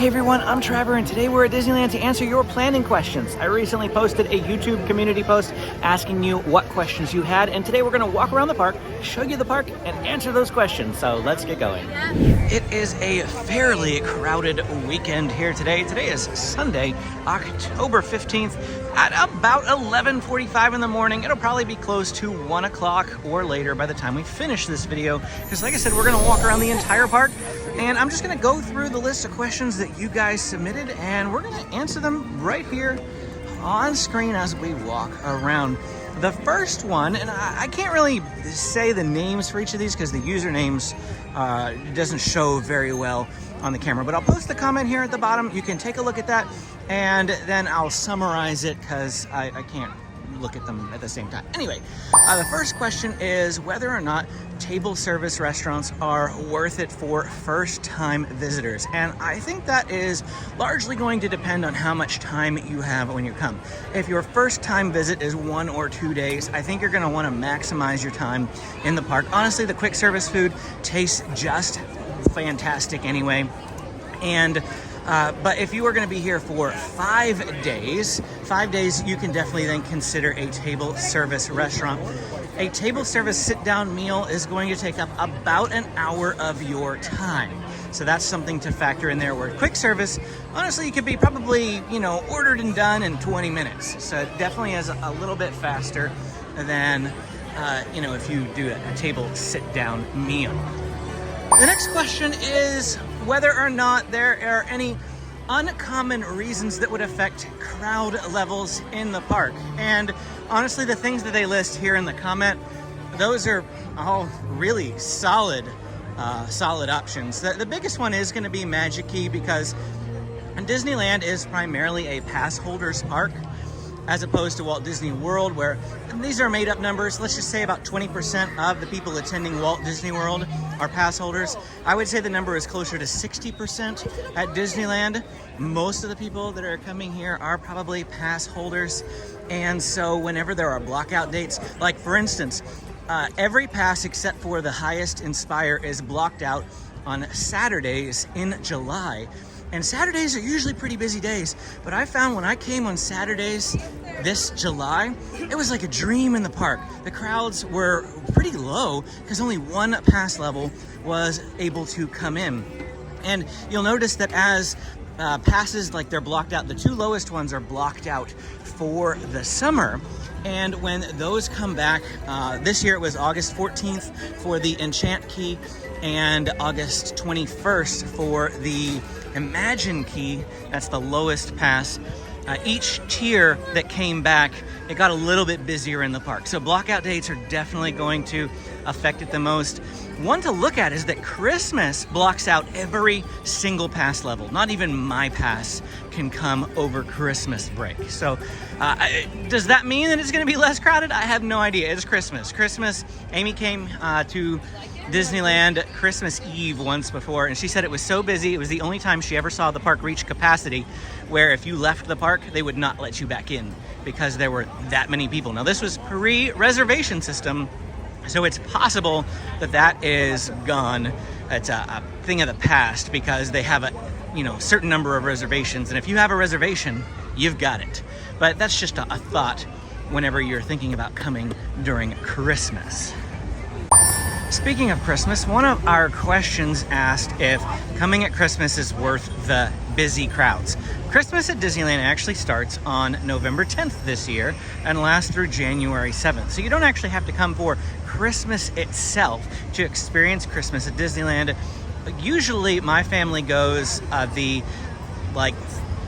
Hey everyone, I'm Trevor, and today we're at Disneyland to answer your planning questions. I recently posted a YouTube community post asking you what questions you had, and today we're going to walk around the park, show you the park, and answer those questions. So let's get going. It is a fairly crowded weekend here today. Today is Sunday, October 15th at about 11:45 in the morning. It'll probably be close to 1 o'clock or later by the time we finish this video, because like I said, we're going to walk around the entire park. And I'm just going to go through the list of questions that you guys submitted, and we're going to answer them right here on screen as we walk around. The first one, and I can't really say the names for each of these because the usernames doesn't show very well on the camera, but I'll post the comment here at the bottom. You can take a look at that, and then I'll summarize it because I can't look at them at the same time. Anyway, the first question is whether or not table service restaurants are worth it for first-time visitors. And I think that is largely going to depend on how much time you have when you come. If your first-time visit is 1 or 2 days, I think you're going to want to maximize your time in the park. Honestly, the quick service food tastes just fantastic anyway. And but if you are going to be here for 5 days, you can definitely then consider a table service restaurant. A table service sit-down meal is going to take up about an hour of your time. So that's something to factor in there, where quick service, honestly, it could be probably, ordered and done in 20 minutes. So it definitely is a little bit faster than, if you do a table sit-down meal. The next question is whether or not there are any uncommon reasons that would affect crowd levels in the park. And honestly, the things that they list here in the comment, those are all really solid options. The biggest one is going to be Magic Key, because Disneyland is primarily a pass holders park, as opposed to Walt Disney World, where these are made up numbers. Let's just say about 20% of the people attending Walt Disney World are pass holders. I would say the number is closer to 60% at Disneyland. Most of the people that are coming here are probably pass holders. And so whenever there are blockout dates, like for instance, every pass except for the highest Inspire is blocked out on Saturdays in July. And Saturdays are usually pretty busy days, but I found when I came on Saturdays this July, it was like a dream in the park. The crowds were pretty low because only one pass level was able to come in. And you'll notice that as passes, like they're blocked out, the two lowest ones are blocked out for the summer. And when those come back, this year it was August 14th for the Enchant Key and August 21st for the Imagine Key. That's the lowest pass. Each tier that came back, it got a little bit busier in the park. So blockout dates are definitely going to affect it the most. One to look at is that Christmas blocks out every single pass level. Not even my pass can come over Christmas break. So does that mean that it's going to be less crowded? I have no idea. It's Christmas. Amy came to Disneyland Christmas Eve once before, and she said it was so busy, it was the only time she ever saw the park reach capacity, where if you left the park, they would not let you back in because there were that many people. Now, this was pre-reservation system, so it's possible that that is gone. It's a thing of the past because they have a certain number of reservations, and if you have a reservation, you've got it. But that's just a thought whenever you're thinking about coming during Christmas. Speaking of Christmas, one of our questions asked if coming at Christmas is worth the busy crowds. Christmas at Disneyland actually starts on November 10th this year and lasts through January 7th. So you don't actually have to come for Christmas itself to experience Christmas at Disneyland. Usually my family goes the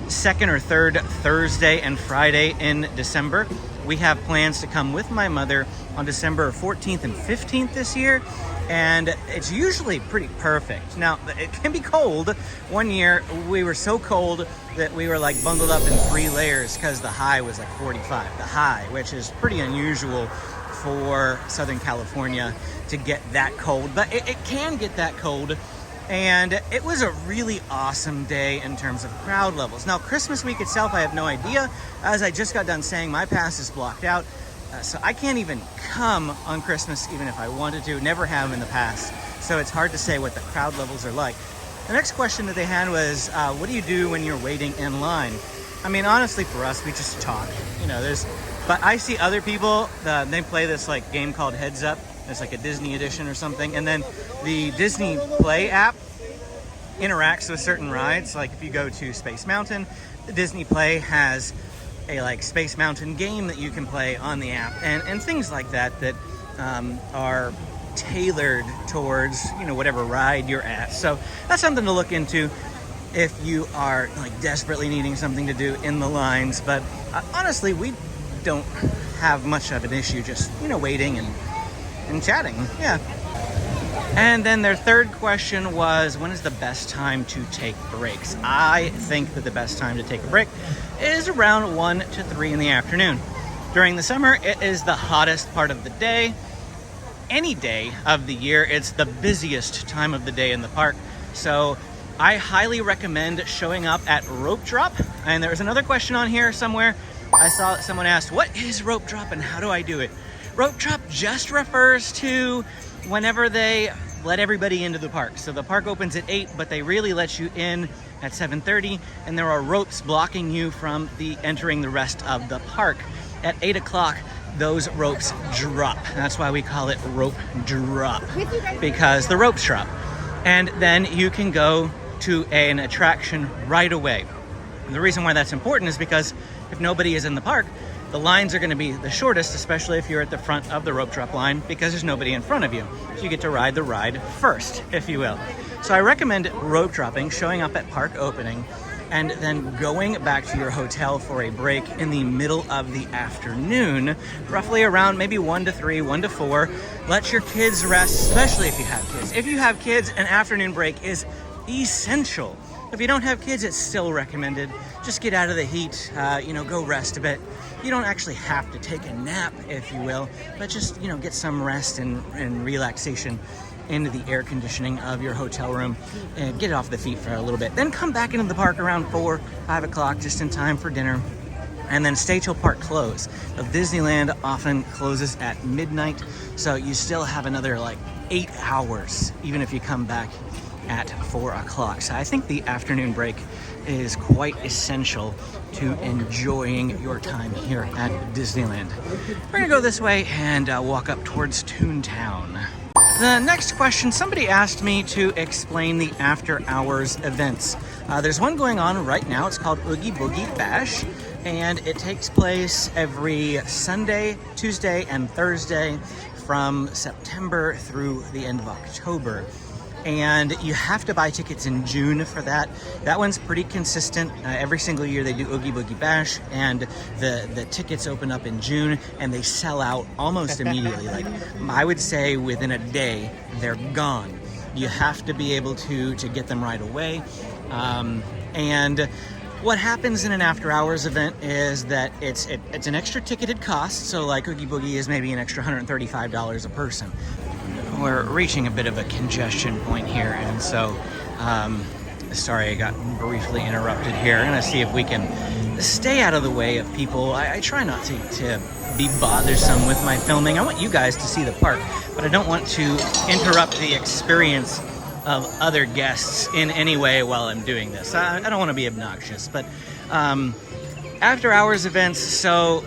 second or third Thursday and Friday in December. We have plans to come with my mother on December 14th and 15th this year, and it's usually pretty perfect. Now, it can be cold. One year, we were so cold that we were bundled up in 3 layers because the high was 45, the high, which is pretty unusual for Southern California to get that cold, but it can get that cold. And it was a really awesome day in terms of crowd levels. Now, Christmas week itself, I have no idea. As I just got done saying, my pass is blocked out. So I can't even come on Christmas, even if I wanted to. Never have in the past. So it's hard to say what the crowd levels are like. The next question that they had was, what do you do when you're waiting in line? I mean, honestly, for us, we just talk. You know, but I see other people, they play this like game called Heads Up. It's like a Disney edition or something. And then the Disney Play app interacts with certain rides. Like if you go to Space Mountain, the Disney Play has a like Space Mountain game that you can play on the app, and things like that are tailored towards, you know, whatever ride you're at. So that's something to look into if you are like desperately needing something to do in the lines. But honestly, we don't have much of an issue just, you know, waiting and chatting. Yeah. And then their third question was, when is the best time to take breaks? I think that the best time to take a break is around 1 to 3 in the afternoon. During the summer, it is the hottest part of the day. Any day of the year, it's the busiest time of the day in the park. So I highly recommend showing up at rope drop. And there was another question on here somewhere. I saw someone asked, what is rope drop and how do I do it? Rope drop just refers to whenever they let everybody into the park. So the park opens at 8, but they really let you in at 7:30, and there are ropes blocking you from entering the rest of the park. At 8 o'clock, those ropes drop. That's why we call it rope drop, because the ropes drop. And then you can go to an attraction right away. And the reason why that's important is because if nobody is in the park, the lines are going to be the shortest, especially if you're at the front of the rope drop line, because there's nobody in front of you. So you get to ride the ride first, if you will. So I recommend rope dropping, showing up at park opening, and then going back to your hotel for a break in the middle of the afternoon, roughly around maybe 1 to 3, 1 to 4. Let your kids rest, especially if you have kids. If you have kids, an afternoon break is essential. If you don't have kids, it's still recommended. Just get out of the heat, go rest a bit. You don't actually have to take a nap, if you will, but just, get some rest and relaxation into the air conditioning of your hotel room and get off the feet for a little bit. Then come back into the park around 4, 5 o'clock, just in time for dinner, and then stay till park close. Now, Disneyland often closes at midnight, so you still have another 8 hours, even if you come back at 4 o'clock. So I think the afternoon break is quite essential to enjoying your time here at Disneyland. We're gonna go this way and walk up towards Toontown. The next question, somebody asked me to explain the after hours events. There's one going on right now. It's called Oogie Boogie Bash, and it takes place every Sunday, Tuesday, and Thursday from September through the end of October. And you have to buy tickets in June for that. That one's pretty consistent. Every single year they do Oogie Boogie Bash, and the tickets open up in June and they sell out almost immediately. I would say within a day, they're gone. You have to be able to get them right away. And what happens in an after hours event is that it's an extra ticketed cost. So Oogie Boogie is maybe an extra $135 a person. We're reaching a bit of a congestion point here, and so sorry I got briefly interrupted here. I'm gonna see if we can stay out of the way of people. I try not to be bothersome with my filming. I want you guys to see the park, but I don't want to interrupt the experience of other guests in any way while I'm doing this. I don't want to be obnoxious, but after hours events, so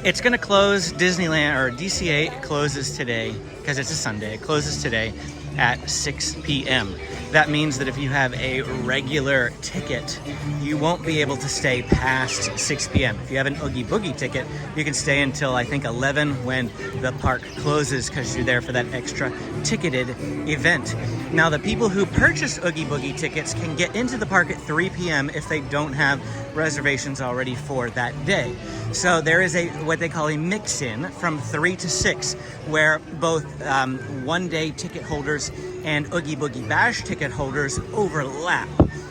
it's going to close. Disneyland, or DCA, closes today because it's a Sunday. It closes today at 6 p.m. That means that if you have a regular ticket, you won't be able to stay past 6 p.m. If you have an Oogie Boogie ticket, you can stay until I think 11 when the park closes, because you're there for that extra ticketed event. Now, the people who purchase Oogie Boogie tickets can get into the park at 3 p.m. if they don't have reservations already for that day. So there is what they call a mix-in from 3 to 6, where both one-day ticket holders and Oogie Boogie Bash ticket holders overlap.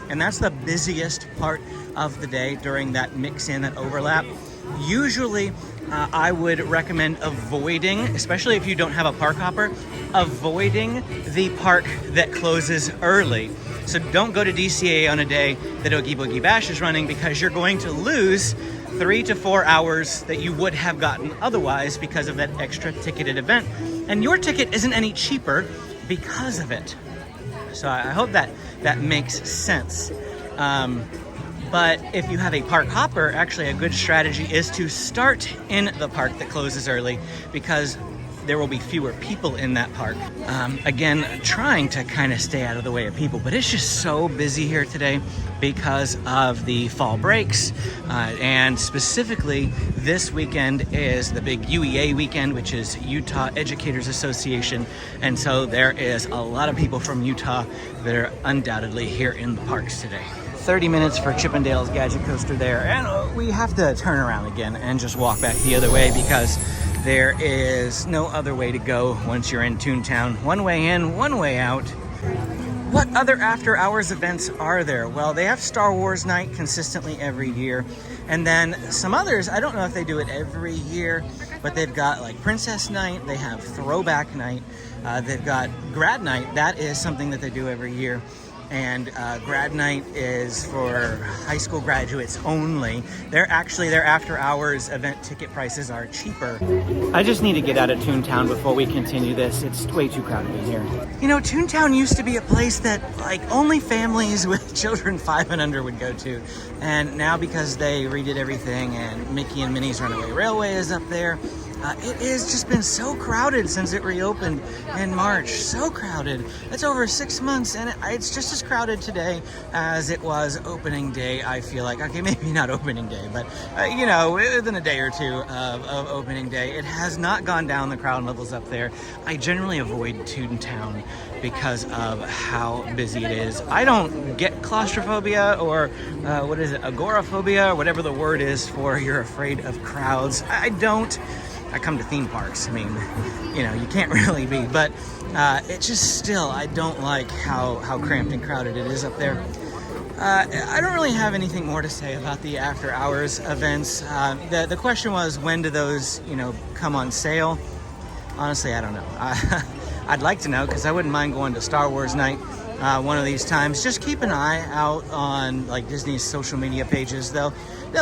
And that's the busiest part of the day during that mix-in, that overlap. Usually, I would recommend avoiding, especially if you don't have a park hopper, avoiding the park that closes early. So don't go to DCA on a day that Oogie Boogie Bash is running, because you're going to lose 3 to 4 hours that you would have gotten otherwise because of that extra ticketed event. And your ticket isn't any cheaper because of it. So I hope that that makes sense. But if you have a park hopper, actually a good strategy is to start in the park that closes early, because there will be fewer people in that park. Again, trying to kind of stay out of the way of people, but it's just so busy here today because of the fall breaks. And specifically, this weekend is the big UEA weekend, which is Utah Educators Association. And so there is a lot of people from Utah that are undoubtedly here in the parks today. 30 minutes for Chippendale's Gadget Coaster there, and we have to turn around again and just walk back the other way because there is no other way to go once you're in Toontown. One way in, one way out. What other after hours events are there? Well, they have Star Wars night consistently every year. And then some others, I don't know if they do it every year, but they've got like Princess Night, they have Throwback Night, they've got Grad Night. That is something that they do every year. And Grad Night is for high school graduates only. Their after hours event ticket prices are cheaper. I just need to get out of Toontown before we continue this. It's way too crowded in here. You know, Toontown used to be a place that like only families with children 5 and under would go to. And now because they redid everything and Mickey and Minnie's Runaway Railway is up there, it has just been so crowded since it reopened in March. So crowded. It's over 6 months, and it's just as crowded today as it was opening day, I feel like. Okay, maybe not opening day, but, you know, within a day or two of opening day. It has not gone down, the crowd levels up there. I generally avoid Toontown because of how busy it is. I don't get claustrophobia or, agoraphobia, or whatever the word is for you're afraid of crowds. I don't. I come to theme parks. I mean, you know, you can't really be, but it's just still, I don't like how cramped and crowded it is up there. I don't really have anything more to say about the after hours events. The question was, when do those, you know, come on sale? Honestly, I don't know. I'd like to know, because I wouldn't mind going to Star Wars night one of these times. Just keep an eye out on like Disney's social media pages. They'll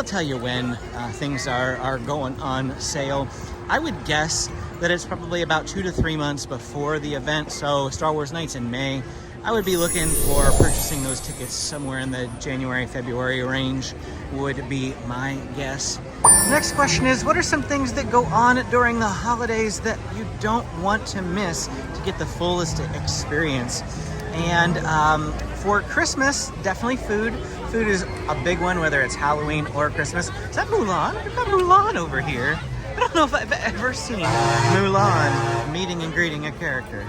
tell you when things are going on sale. I would guess that it's probably about 2 to 3 months before the event. So Star Wars Night's in May. I would be looking for purchasing those tickets somewhere in the January, February range would be my guess. Next question is, what are some things that go on during the holidays that you don't want to miss to get the fullest experience? And for Christmas, definitely food. Food is a big one, whether it's Halloween or Christmas. Is that Mulan? We've got Mulan over here. I don't know if I've ever seen Mulan meeting and greeting a character.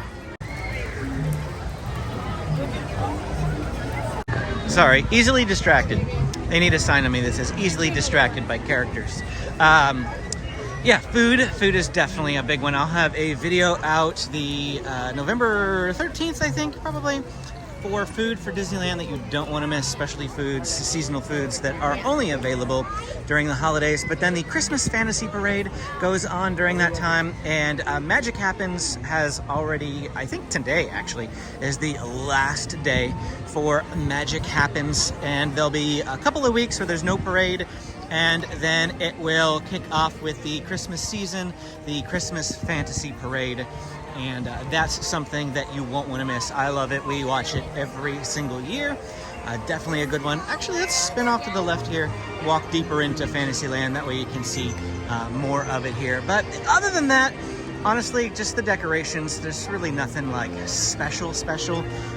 Sorry, easily distracted. They need a sign on me that says easily distracted by characters. Yeah, food is definitely a big one. I'll have a video out the November 13th, I think, probably, for food for Disneyland that you don't want to miss, specialty foods, seasonal foods that are only available during the holidays. But then the Christmas Fantasy Parade goes on during that time, and Magic Happens has already, I think today actually, is the last day for Magic Happens, and there'll be a couple of weeks where there's no parade, and then it will kick off with the Christmas season, the Christmas Fantasy Parade. And that's something that you won't want to miss. I love it. We watch it every single year. Definitely a good one. Actually, let's spin off to the left here, walk deeper into Fantasyland. That way you can see more of it here. But other than that, honestly, just the decorations. There's really nothing like special,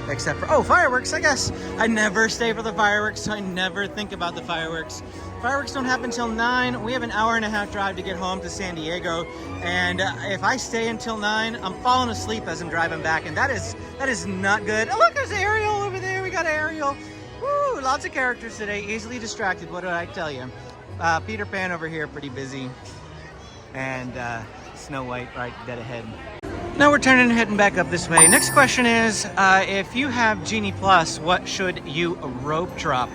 except for, fireworks, I guess. I never stay for the fireworks, so I never think about the fireworks. Fireworks don't happen till 9. We have an hour-and-a-half drive to get home to San Diego, and if I stay until 9, I'm falling asleep as I'm driving back, and that is not good. Oh, look, there's Ariel over there. We got Ariel. Woo, lots of characters today. Easily distracted. What did I tell you? Peter Pan over here, pretty busy, and Snow White right dead ahead. Now we're turning and heading back up this way. Next question is, if you have Genie Plus, what should you rope drop?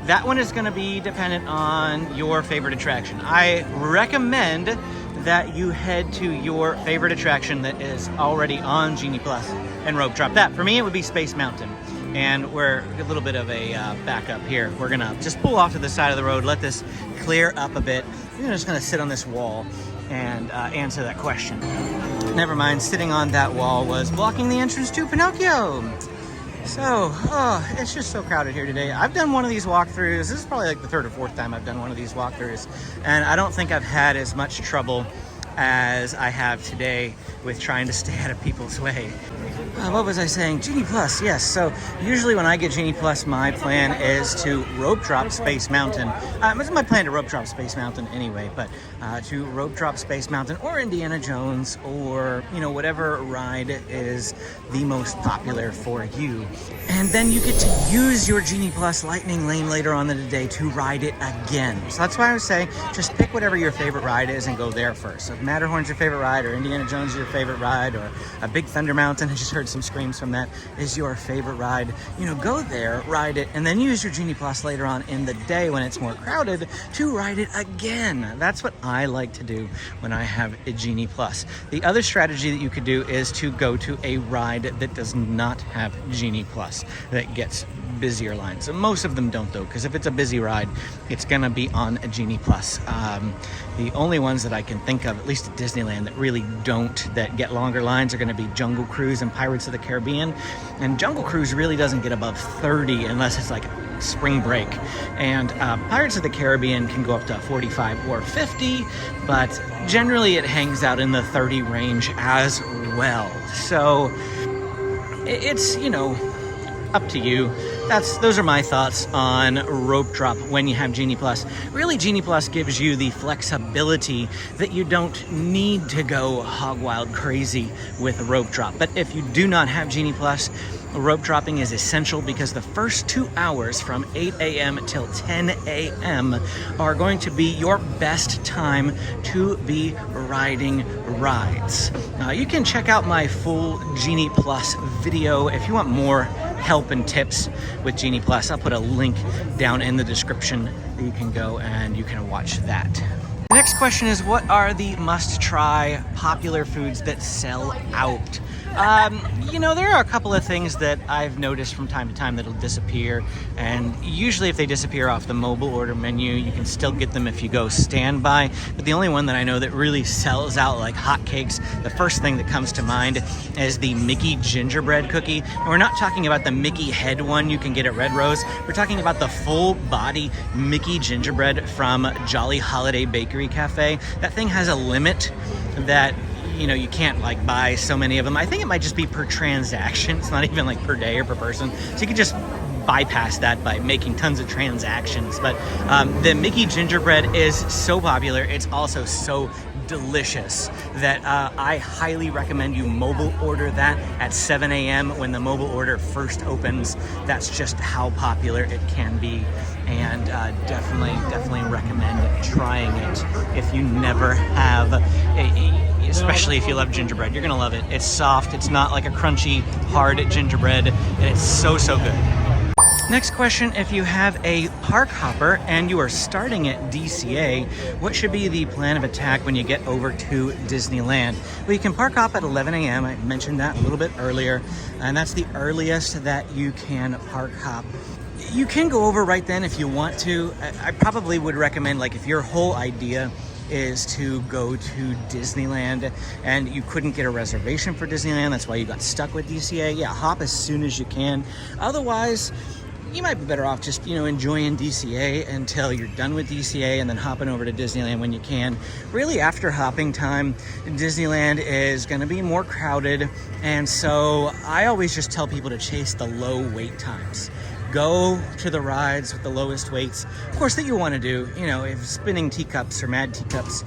That one is going to be dependent on your favorite attraction. I recommend that you head to your favorite attraction that is already on Genie Plus and rope drop that. For me, it would be Space Mountain. And we're a little bit of a backup here. We're going to just pull off to the side of the road, let this clear up a bit. We're just going to sit on this wall and answer that question. Never mind, sitting on that wall was blocking the entrance to Pinocchio. So, it's just so crowded here today. I've done one of these walkthroughs. This is probably like the third or fourth time I've done one of these walkthroughs, and I don't think I've had as much trouble as I have today with trying to stay out of people's way. What was I saying? Genie Plus, yes. So usually when I get Genie Plus, my plan is to rope drop Space Mountain. It's my plan to rope drop Space Mountain anyway, but to rope drop Space Mountain or Indiana Jones or, whatever ride is the most popular for you. And then you get to use your Genie Plus Lightning Lane later on in the day to ride it again. So that's why I would say just pick whatever your favorite ride is and go there first. So if Matterhorn's your favorite ride or Indiana Jones is your favorite ride or a Big Thunder Mountain, I just heard some screams from that, is your favorite ride, go there, ride it, and then use your Genie Plus later on in the day when it's more crowded to ride it again. That's what I like to do when I have a Genie Plus. The other strategy that you could do is to go to a ride that does not have Genie Plus, that gets busier lines. And most of them don't though, because if it's a busy ride, it's gonna be on a Genie Plus. The only ones that I can think of, at least at Disneyland, that really don't, that get longer lines are gonna be Jungle Cruise and Pirates of the Caribbean. And Jungle Cruise really doesn't get above 30 unless it's like spring break. And Pirates of the Caribbean can go up to 45 or 50, but generally it hangs out in the 30 range as well. So it's, up to you. Those are my thoughts on rope drop when you have Genie Plus. Really, Genie Plus gives you the flexibility that you don't need to go hog wild crazy with rope drop. But if you do not have Genie Plus, rope dropping is essential because the first 2 hours from 8 a.m. till 10 a.m. are going to be your best time to be riding rides. You can check out my full Genie Plus video if you want more help and tips with Genie Plus. I'll put a link down in the description that you can go and you can watch that. The next question is, what are the must-try popular foods that sell out? There are a couple of things that I've noticed from time to time that'll disappear, and usually if they disappear off the mobile order menu, you can still get them if you go standby. But the only one that I know that really sells out like hotcakes, the first thing that comes to mind is the Mickey gingerbread cookie. And we're not talking about the Mickey head one you can get at Red Rose. We're talking about the full body Mickey gingerbread from Jolly Holiday Bakery Cafe. That thing has a limit that you can't buy so many of them. I think it might just be per transaction. It's not even per day or per person. So you could just bypass that by making tons of transactions. But the Mickey gingerbread is so popular. It's also so delicious that I highly recommend you mobile order that at 7 a.m. when the mobile order first opens. That's just how popular it can be. And definitely recommend trying it if you never have especially if you love gingerbread. You're gonna love it. It's soft, it's not like a crunchy, hard gingerbread, and it's so good. Next question, if you have a park hopper and you are starting at DCA, what should be the plan of attack when you get over to Disneyland? Well, you can park hop at 11 a.m. I mentioned that a little bit earlier, and that's the earliest that you can park hop. You can go over right then if you want to. I probably would recommend, if your whole idea is to go to Disneyland and you couldn't get a reservation for Disneyland, that's why you got stuck with DCA, hop as soon as you can. Otherwise, you might be better off just, enjoying DCA until you're done with DCA and then hopping over to Disneyland when you can. Really, after hopping time, Disneyland is going to be more crowded, and so I always just tell people to chase the low wait times. Go to the rides with the lowest weights, of course, that you want to do. If spinning teacups or Mad Teacups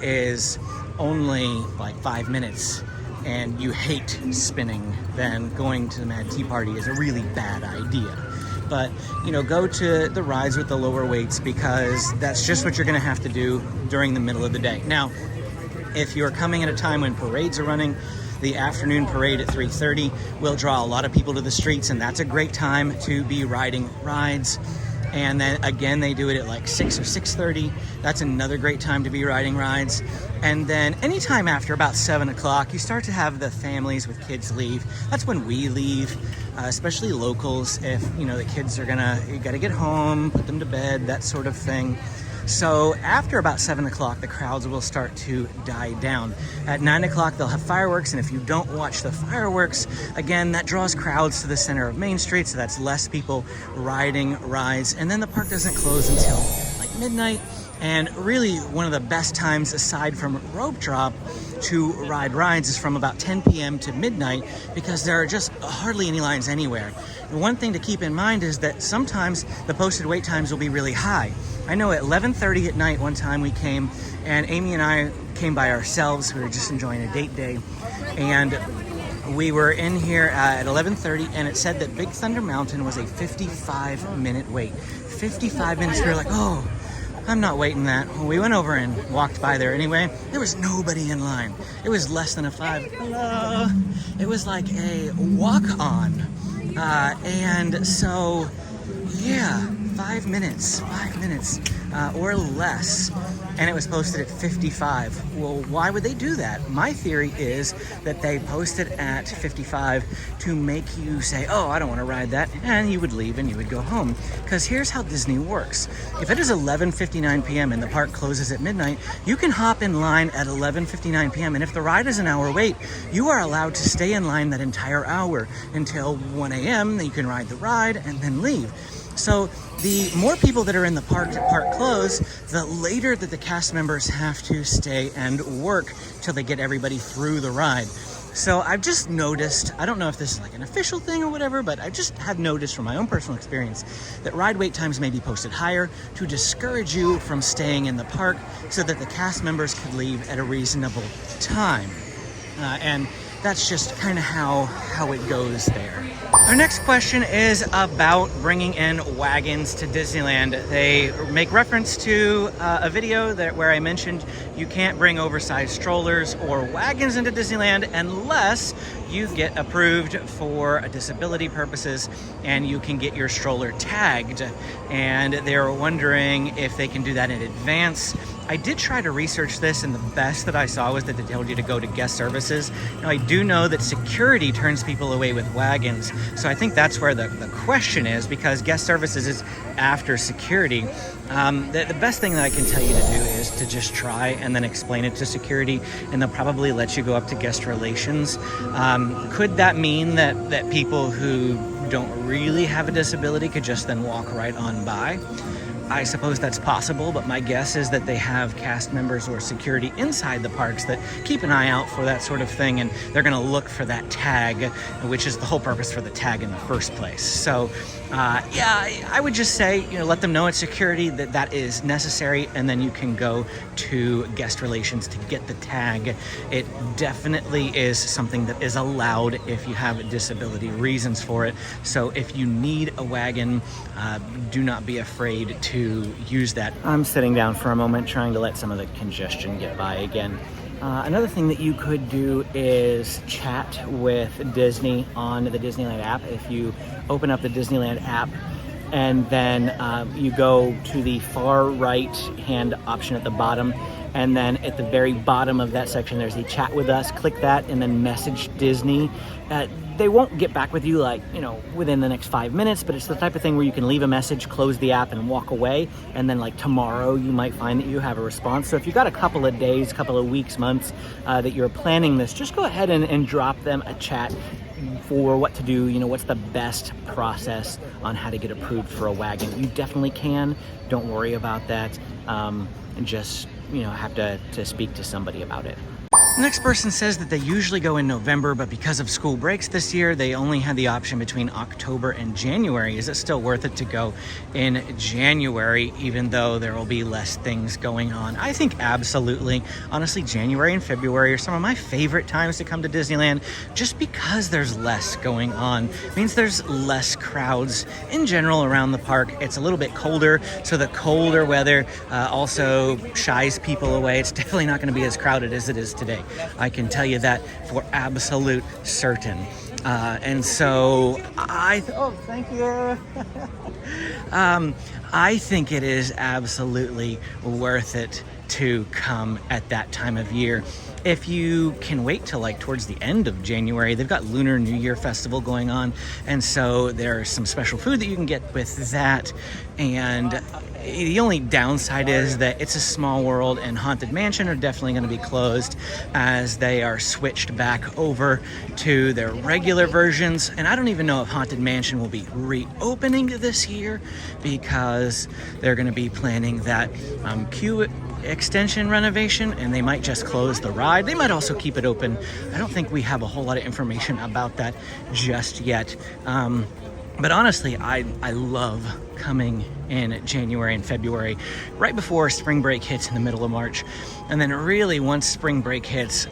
is only 5 minutes and you hate spinning, then going to the Mad Tea Party is a really bad idea. But, go to the rides with the lower weights because that's just what you're going to have to do during the middle of the day. Now, if you're coming at a time when parades are running, the afternoon parade at 3:30 will draw a lot of people to the streets, and that's a great time to be riding rides. And then again, they do it at 6 or 6:30. That's another great time to be riding rides. And then anytime after about 7 o'clock, you start to have the families with kids leave. That's when we leave, especially locals. If, the kids are you gotta get home, put them to bed, that sort of thing. So after about 7 o'clock, the crowds will start to die down. At 9 o'clock, they'll have fireworks, and if you don't watch the fireworks, again, that draws crowds to the center of Main Street, so that's less people riding rides. And then the park doesn't close until like midnight. And really, one of the best times aside from rope drop to ride rides is from about 10 p.m. to midnight, because there are just hardly any lines anywhere. And one thing to keep in mind is that sometimes the posted wait times will be really high. I know at 11:30 at night one time we came, and Amy and I came by ourselves. We were just enjoying a date day, and we were in here at 11:30, and it said that Big Thunder Mountain was a 55-minute wait. 55 minutes. We were like, oh, I'm not waiting that. Well, we went over and walked by there anyway. There was nobody in line. It was less than a 5. Hello. It was like a walk-on. And so, yeah, 5 minutes or less. And it was posted at 55. Well, why would they do that? My theory is that they posted at 55 to make you say, oh, I don't want to ride that, and you would leave and you would go home. Because here's how Disney works. If it is 11:59 p.m. and the park closes at midnight, you can hop in line at 11:59 p.m. and if the ride is an hour wait, you are allowed to stay in line that entire hour until 1 a.m. Then you can ride the ride and then leave. So the more people that are in the park at park close, the later that the cast members have to stay and work till they get everybody through the ride. So I've just noticed, I don't know if this is like an official thing or whatever, but I just have noticed from my own personal experience that ride wait times may be posted higher to discourage you from staying in the park so that the cast members could leave at a reasonable time. And that's just kind of how it goes there. Our next question is about bringing in wagons to Disneyland. They make reference to a video where I mentioned you can't bring oversized strollers or wagons into Disneyland unless you get approved for disability purposes and you can get your stroller tagged. And they're wondering if they can do that in advance. I did try to research this, and the best that I saw was that they told you to go to guest services. Now, I do know that security turns people away with wagons, so I think that's where the question is, because guest services is after security. The best thing that I can tell you to do is to just try and then explain it to security, and they'll probably let you go up to guest relations. Could that mean that people who don't really have a disability could just then walk right on by? I suppose that's possible, but my guess is that they have cast members or security inside the parks that keep an eye out for that sort of thing, and they're going to look for that tag, which is the whole purpose for the tag in the first place. So, yeah, I would just say, let them know at security that is necessary, and then you can go to guest relations to get the tag. It definitely is something that is allowed if you have disability reasons for it. So if you need a wagon, do not be afraid to use that. I'm sitting down for a moment trying to let some of the congestion get by again. Another thing that you could do is chat with Disney on the Disneyland app. If you open up the Disneyland app and then you go to the far right hand option at the bottom, and then at the very bottom of that section there's the chat with us. Click that and then message Disney. They won't get back with you within the next 5 minutes, but it's the type of thing where you can leave a message, close the app, and walk away, and then tomorrow you might find that you have a response. So if you've got a couple of days, couple of weeks, months that you're planning this, just go ahead and drop them a chat for what to do, what's the best process on how to get approved for a wagon. You definitely can. Don't worry about that. And just have to speak to somebody about it. The next person says that they usually go in November, but because of school breaks this year, they only had the option between October and January. Is it still worth it to go in January, even though there will be less things going on? I think absolutely. Honestly, January and February are some of my favorite times to come to Disneyland, just because there's less going on. It means there's less crowds in general around the park. It's a little bit colder, so the colder weather also shies people away. It's definitely not going to be as crowded as it is today. I can tell you that for absolute certain. And so thank you. I think it is absolutely worth it to come at that time of year. If you can wait till like towards the end of January, they've got Lunar New Year Festival going on, and so there's some special food that you can get with that. And the only downside is that It's a Small World and Haunted Mansion are definitely going to be closed as they are switched back over to their regular versions. And I don't even know if Haunted Mansion will be reopening this year, because they're going to be planning that queue extension renovation, and they might just close the ride. They might also keep it open. I don't think we have a whole lot of information about that just yet. But honestly, I love coming in January and February, right before spring break hits in the middle of March. And then really once spring break hits,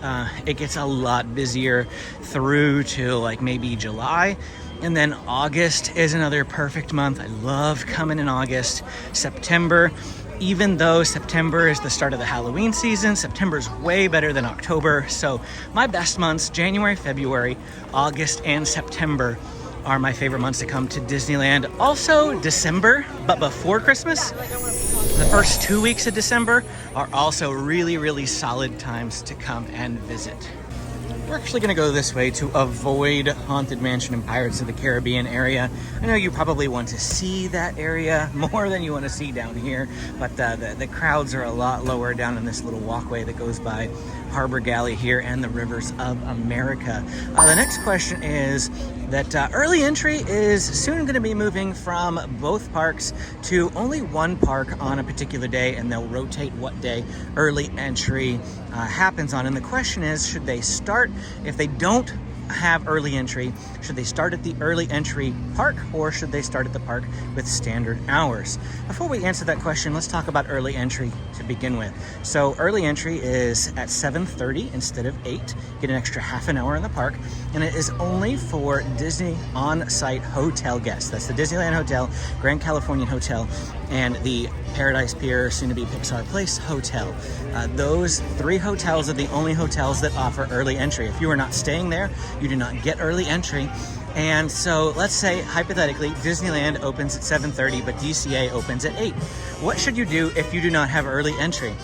it gets a lot busier through to like maybe July. And then August is another perfect month. I love coming in August. September, even though September is the start of the Halloween season, September is way better than October. So my best months, January, February, August, and September are my favorite months to come to Disneyland. Also December, but before Christmas. The first 2 weeks of December are also really, really solid times to come and visit. We're actually going to go this way to avoid Haunted Mansion and Pirates of the Caribbean area. I know you probably want to see that area more than you want to see down here, but the crowds are a lot lower down in this little walkway that goes by Harbor Galley here and the Rivers of America. The next question is that early entry is soon going to be moving from both parks to only one park on a particular day, and they'll rotate what day early entry happens on. And the question is, should they start, if they don't have early entry, should they start at the early entry park, or should they start at the park with standard hours? Before we answer that question, let's talk about early entry to begin with. So early entry is at 7:30 instead of 8. Get an extra half an hour in the park, and it is only for Disney on-site hotel guests. That's the Disneyland Hotel, Grand Californian Hotel, and the Paradise Pier, soon-to-be Pixar Place Hotel. Those three hotels are the only hotels that offer early entry. If you are not staying there, you do not get early entry. And so let's say, hypothetically, Disneyland opens at 7:30, but DCA opens at 8. What should you do if you do not have early entry?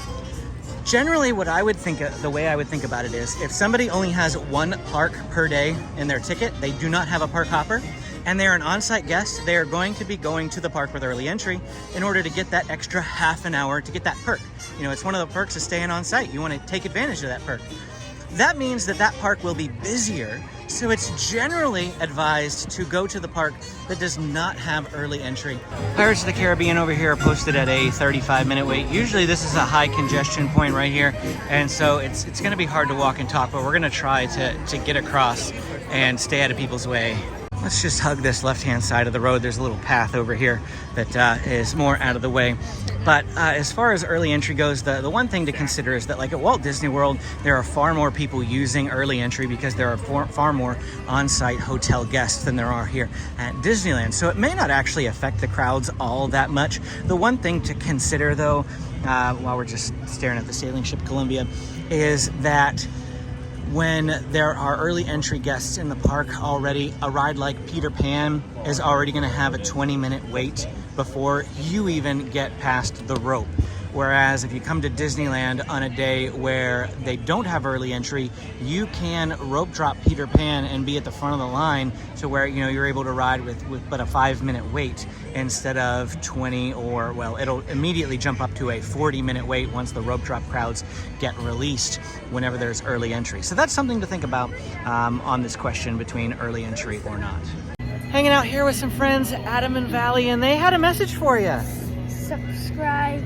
Generally, what I would think, the way I would think about it is, if somebody only has one park per day in their ticket, they do not have a park hopper, and they're an on-site guest, they are going to be going to the park with early entry in order to get that extra half an hour to get that perk. You know, it's one of the perks of staying on site. You want to take advantage of that perk. That means that that park will be busier, so it's generally advised to go to the park that does not have early entry. Pirates of the Caribbean over here are posted at a 35-minute wait. Usually this is a high congestion point right here, and so it's going to be hard to walk and talk, but we're going to try to get across and stay out of people's way. Let's just hug this left-hand side of the road. There's a little path over here that is more out of the way. But as far as early entry goes, the one thing to consider is that, like at Walt Disney World, there are far more people using early entry because there are far more on-site hotel guests than there are here at Disneyland. So it may not actually affect the crowds all that much. The one thing to consider, though, while we're just staring at the sailing ship Columbia, is that when there are early entry guests in the park already, a ride like Peter Pan is already going to have a 20-minute wait before you even get past the rope. Whereas if you come to Disneyland on a day where they don't have early entry, you can rope drop Peter Pan and be at the front of the line to where, you know, you're able to ride with but a 5-minute wait instead of 20, or, well, it'll immediately jump up to a 40-minute wait once the rope drop crowds get released whenever there's early entry. So that's something to think about on this question between early entry or not. Hanging out here with some friends, Adam and Valley, and they had a message for you. Subscribe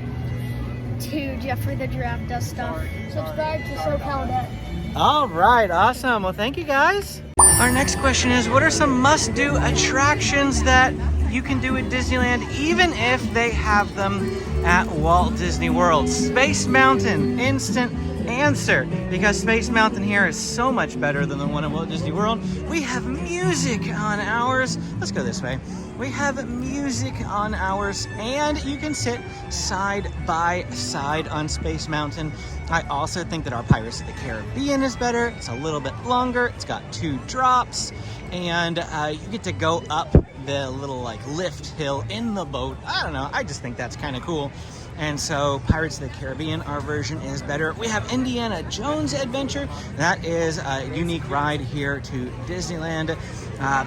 to Jeffrey the Giraffe Does Stuff. Subscribe to SoCal Day. All right, awesome. Well, thank you guys. Our next question is, what are some must-do attractions that you can do at Disneyland even if they have them at Walt Disney World? Space Mountain, instant answer, because Space Mountain here is so much better than the one at Walt Disney World. We have music on ours. Let's go this way. We have music on ours, and you can sit side by side on Space Mountain. I also think that our Pirates of the Caribbean is better. It's a little bit longer. It's got 2 drops, and you get to go up the little like lift hill in the boat. I don't know, I just think that's kind of cool. And so Pirates of the Caribbean, our version is better. We have Indiana Jones Adventure. That is a unique ride here to Disneyland.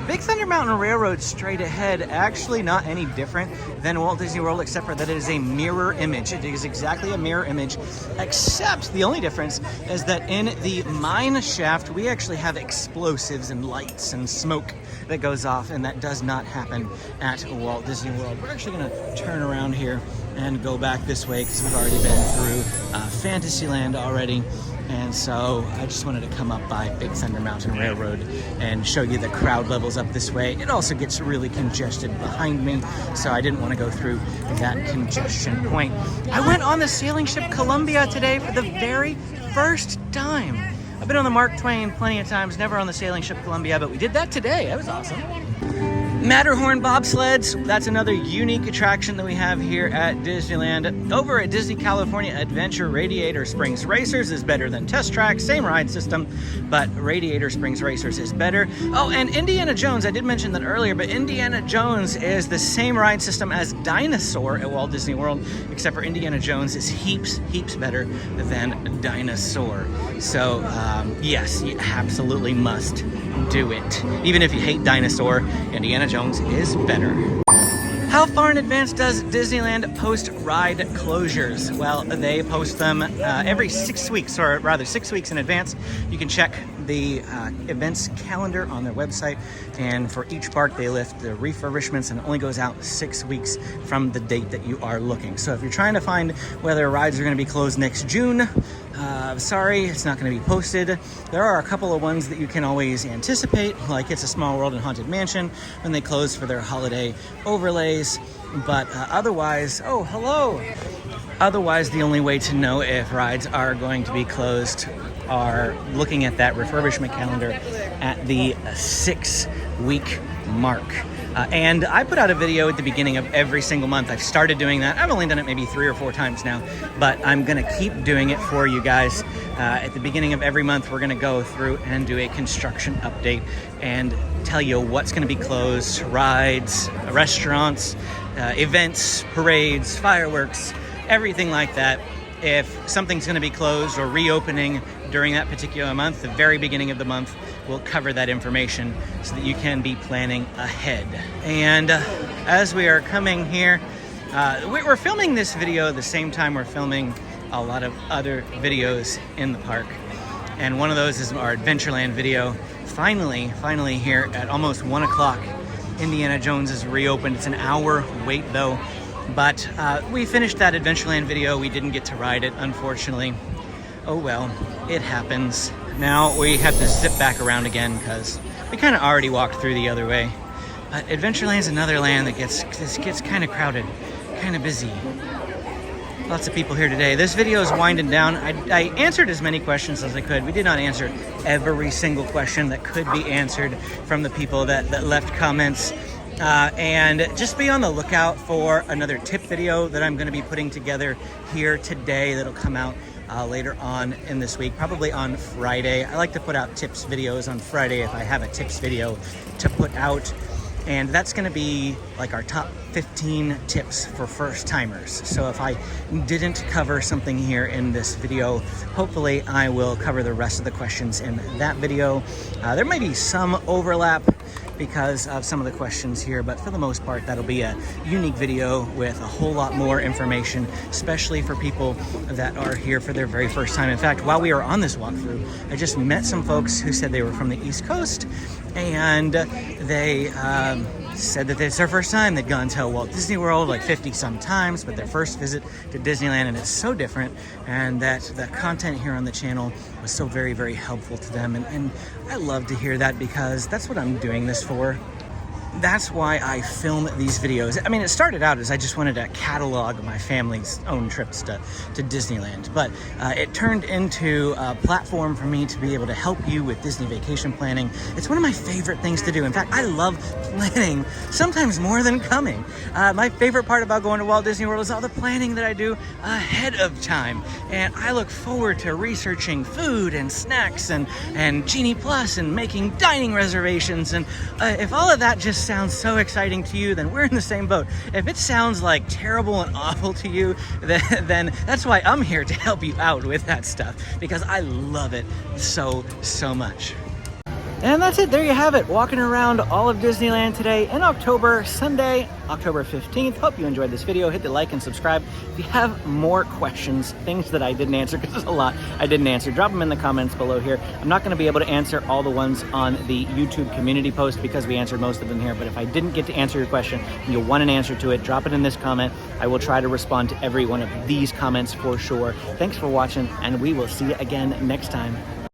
Big Thunder Mountain Railroad straight ahead, actually not any different than Walt Disney World, except for that it is a mirror image. It is exactly a mirror image, except the only difference is that in the mine shaft, we actually have explosives and lights and smoke that goes off, and that does not happen at Walt Disney World. We're actually gonna turn around here and go back this way because we've already been through Fantasyland already. And so I just wanted to come up by Big Thunder Mountain Railroad and show you the crowd levels up this way. It also gets really congested behind me, so I didn't want to go through that congestion point. I went on the sailing ship Columbia today for the very first time. I've been on the Mark Twain plenty of times, never on the sailing ship Columbia, but we did that today. That was awesome. Matterhorn bobsleds, that's another unique attraction that we have here at Disneyland. Over at Disney California Adventure, Radiator Springs Racers is better than Test Track, same ride system, but Radiator Springs Racers is better. Oh, and Indiana Jones, I did mention that earlier, but Indiana Jones is the same ride system as Dinosaur at Walt Disney World, except for Indiana Jones is heaps better than Dinosaur. So, yes, you absolutely must do it. Even if you hate Dinosaur, Indiana Jones is better. How far in advance does Disneyland post ride closures? Well, they post them every 6 weeks, or rather 6 weeks in advance. You can check the events calendar on their website, and for each park they lift the refurbishments, and it only goes out 6 weeks from the date that you are looking. So if you're trying to find whether rides are going to be closed next June, sorry, it's not going to be posted. There are a couple of ones that you can always anticipate, like It's a Small World and Haunted Mansion when they close for their holiday overlays, but otherwise, oh, hello! Otherwise, the only way to know if rides are going to be closed are looking at that refurbishment calendar at the 6 week mark. And I put out a video at the beginning of every single month. I've started doing that. I've only done it maybe 3 or 4 times now, but I'm gonna keep doing it for you guys. At the beginning of every month, we're gonna go through and do a construction update and tell you what's gonna be closed, rides, restaurants, events, parades, fireworks, everything like that. If something's gonna be closed or reopening during that particular month, the very beginning of the month, we'll cover that information so that you can be planning ahead. And as we are coming here, we're filming this video the same time we're filming a lot of other videos in the park. And one of those is our Adventureland video. Finally here at almost 1 o'clock, Indiana Jones is reopened. It's an hour wait though. But we finished that Adventureland video. We didn't get to ride it, unfortunately. Oh well, it happens. Now we have to zip back around again because we kind of already walked through the other way. But Adventureland's another land that gets kind of crowded, kind of busy. Lots of people here today. This video is winding down. I answered as many questions as I could. We did not answer every single question that could be answered from the people that left comments. And just be on the lookout for another tip video that I'm going to be putting together here today that'll come out later on in this week, probably on Friday. I like to put out tips videos on Friday if I have a tips video to put out. And that's going to be like our top 15 tips for first timers. So if I didn't cover something here in this video, hopefully I will cover the rest of the questions in that video. There may be some overlap because of some of the questions here, but for the most part, that'll be a unique video with a whole lot more information, especially for people that are here for their very first time. In fact, while we were on this walkthrough, I just met some folks who said they were from the East Coast, and they said that it's their first time. They'd gone to Walt Disney World like 50 some times, but their first visit to Disneyland, and it's so different, and that the content here on the channel was so very, very helpful to them. And I love to hear that because that's what I'm doing this for. That's why I film these videos. I mean, it started out as I just wanted to catalog my family's own trips to Disneyland, but it turned into a platform for me to be able to help you with Disney vacation planning. It's one of my favorite things to do. In fact, I love planning, sometimes more than coming. My favorite part about going to Walt Disney World is all the planning that I do ahead of time. And I look forward to researching food and snacks and Genie Plus and making dining reservations. And if all of that just sounds so exciting to you, then we're in the same boat. If it sounds like terrible and awful to you, then that's why I'm here to help you out with that stuff, because I love it so much. And that's it. There you have it. Walking around all of Disneyland today in October, Sunday, October 15th. Hope you enjoyed this video. Hit the like and subscribe. If you have more questions, things that I didn't answer, because there's a lot I didn't answer, drop them in the comments below here. I'm not going to be able to answer all the ones on the YouTube community post because we answered most of them here. But if I didn't get to answer your question and you want an answer to it, drop it in this comment. I will try to respond to every one of these comments for sure. Thanks for watching, and we will see you again next time.